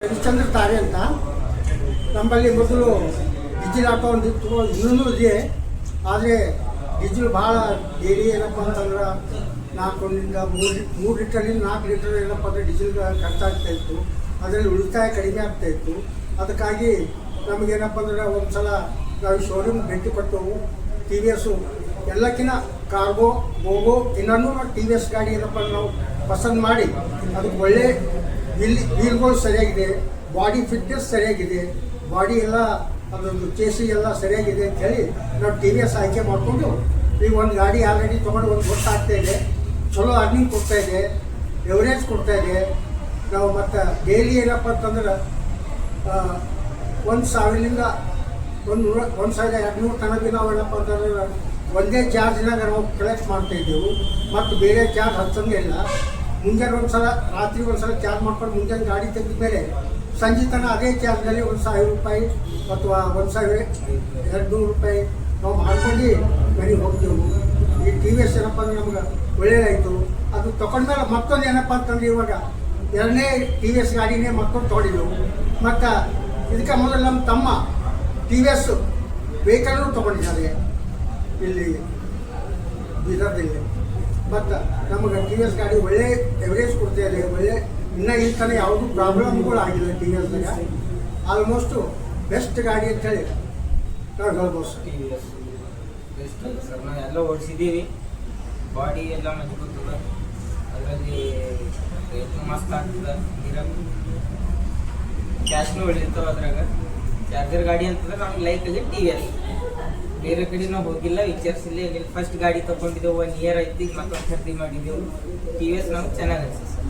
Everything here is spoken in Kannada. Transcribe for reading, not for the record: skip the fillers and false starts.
ಹರಿಶ್ಚಂದ್ರ ತಾರೆ ಅಂತ ನಮ್ಮಲ್ಲಿ ಮೊದಲು ಡೀಸೆಲ್ ಆಟೋ ಒಂದಿತ್ತು, ಇನ್ನೂ ಇದೆ. ಆದರೆ ಡೀಸೆಲ್ ಭಾಳ ಡೈಲಿ ಏನಪ್ಪ ಅಂತಂದ್ರೆ 4ರಿಂದ 3 ಲೀಟರಿಂದ 4 ಲೀಟರ್ ಏನಪ್ಪ ಅಂದರೆ ಡೀಸೆಲ್ ಖರ್ಚಾಗ್ತಾಯಿತ್ತು. ಅದರಲ್ಲಿ ಉಳಿತಾಯ ಕಡಿಮೆ ಆಗ್ತಾಯಿತ್ತು. ಅದಕ್ಕಾಗಿ ನಮಗೇನಪ್ಪ ಅಂದ್ರೆ ಒಂದು ಸಲ ನಾವು ಶೋರೂಮ್ ಭೇಟಿ ಕೊಟ್ಟವು. ಟಿ ವಿ ಎಸ್ಸು ಎಲ್ಲಕ್ಕಿಂತ ಕಾರ್ಗೋ ಬೋಗೋ ಇನ್ನೂ ಟಿ ವಿ ಎಸ್ ಗಾಡಿ ಏನಪ್ಪ ನಾವು ಪಸಂದ್ ಮಾಡಿ ಅದಕ್ಕೆ ಒಳ್ಳೆ ವೀಲ್ಗಳು ಸರಿಯಾಗಿದೆ, ಬಾಡಿ ಫಿಟ್ನೆಸ್ ಸರಿಯಾಗಿದೆ, ಬಾಡಿ ಎಲ್ಲ ಅದೊಂದು ಚೇಸಿ ಎಲ್ಲ ಸರಿಯಾಗಿದೆ ಅಂತ ಹೇಳಿ ನಾವು ಟಿ ವಿ ಎಸ್ ಆಯ್ಕೆ ಮಾಡಿಕೊಂಡು ಈಗ ಒಂದು ಗಾಡಿ ಆಲ್ರೆಡಿ ತೊಗೊಂಡು 1 ವರ್ಷ ಆಗ್ತಾಯಿದೆ. ಚಲೋ ಅರ್ನಿಂಗ್ ಕೊಡ್ತಾಯಿದೆ, ಎವರೇಜ್ ಕೊಡ್ತಾಯಿದೆ. ನಾವು ಮತ್ತು ಡೈಲಿ ಏನಪ್ಪ ಅಂತಂದ್ರೆ 1,000ರಿಂದ 1,200 ತನಕ ನಾವು ಏನಪ್ಪ ಅಂತಂದ್ರೆ ಒಂದೇ ಚಾರ್ಜ್ನಾಗ ನಾವು ಕಲೆಕ್ಟ್ ಮಾಡ್ತಾಯಿದ್ದೆವು. ಮತ್ತು ಬೇರೆ ಚಾರ್ಜ್ ಹಚ್ಚಂಗೆ ಇಲ್ಲ. ಮುಂಜಾನೆ ಒಂದು ಸಲ, ರಾತ್ರಿ ಒಂದು ಸಲ ಚಾರ್ಜ್ ಮಾಡ್ಕೊಂಡು ಮುಂಜಾನೆ ಗಾಡಿ ತೆಗೆದ ಮೇಲೆ ಸಂಜೆ ತನಕ ಅದೇ ಚಾರ್ಜ್ನಲ್ಲಿ 1,000 ರೂಪಾಯಿ ಅಥವಾ 1,200 ರೂಪಾಯಿ ನಾವು ಮಾಡ್ಕೊಂಡು ಮನೆಗೆ ಹೋಗ್ತೇವೆ. ಈ ಟಿ ವಿ ಎಸ್ ಏನಪ್ಪ ಅಂದ್ರೆ ನಮ್ಗೆ ಒಳ್ಳೆಯದಾಯಿತು. ಅದು ತೊಗೊಂಡ್ಮೇಲೆ ಮತ್ತೊಂದು ಏನಪ್ಪ ಅಂತಂದ್ರೆ ಇವಾಗ 2ನೇ ಟಿ ವಿ ಎಸ್ ಗಾಡಿನೇ ಮತ್ತೊಂದು ತೊಗೊಂಡಿದ್ದೆವು. ಮತ್ತು ಇದಕ್ಕೆ ಮೊದಲು ನಮ್ಮ ತಮ್ಮ ಟಿ ವಿ ಎಸ್ ವೆಹಿಕಲ್ಲು ತೊಗೊಂಡಿದ್ದಾರೆ ಇಲ್ಲಿ ಬೀದರ್ದಲ್ಲಿ. ಮತ್ತು ನಮಗೆ ಟಿ ವಿ ಎಸ್ ಗಾಡಿ ಒಳ್ಳೆ ಎವರೇಜ್ ಕೊಡ್ತಾಯಿದೆ, ಒಳ್ಳೆ ಇನ್ನೂ ಈ ಥರ ಯಾವುದೂ ಪ್ರಾಬ್ಲಮ್ಗಳು ಆಗಿಲ್ಲ. ಟಿ ವಿ ಎಸ್ದಾಗ ಆಲ್ಮೋಸ್ಟು ಬೆಸ್ಟ್ ಗಾಡಿ ಅಂತೇಳಿ ನಾವು ಹೇಳ್ಬೋದು sir. T V S best ಅಲ್ಲ ಸರ್. ನಾವು ಎಲ್ಲ ಓಡಿಸಿದ್ದೀವಿ, ಬಾಡಿ ಎಲ್ಲ ಮಜ್ಬೂತದ, ಅದರಲ್ಲಿ ರೇಟು ಮಸ್ತ್ ಆಗ್ತದೆ, ಕ್ಯಾಶ್ನೂ ಉಳಿತಾವೆ ಅದ್ರಾಗ. ಚಾರ್ಜರ್ ಗಾಡಿ ಅಂತಂದ್ರೆ ನಮ್ಗೆ ಲೈಕಲ್ಲಿ ಟಿ ವಿ ಎಸ್. ಬೇರೆ ಕಡೆ ನಾವು ಹೋಗಿಲ್ಲ, ವಿಚಾರಿಸಿಲ್ಲ, ಫಸ್ಟ್ ಗಾಡಿ ತೊಗೊಂಡಿದ್ದೆವು, 1 ಇಯರ್ ಆಯ್ತು, ಈಗ ಮತ್ತೊಂದು ಖರೀದಿ ಮಾಡಿದ್ದೆವು. ಟಿ ವಿ ಎಸ್ ನಮ್ಗೆ ಚೆನ್ನಾಗಿ ಅನಿಸ್ತದೆ ಸರ್.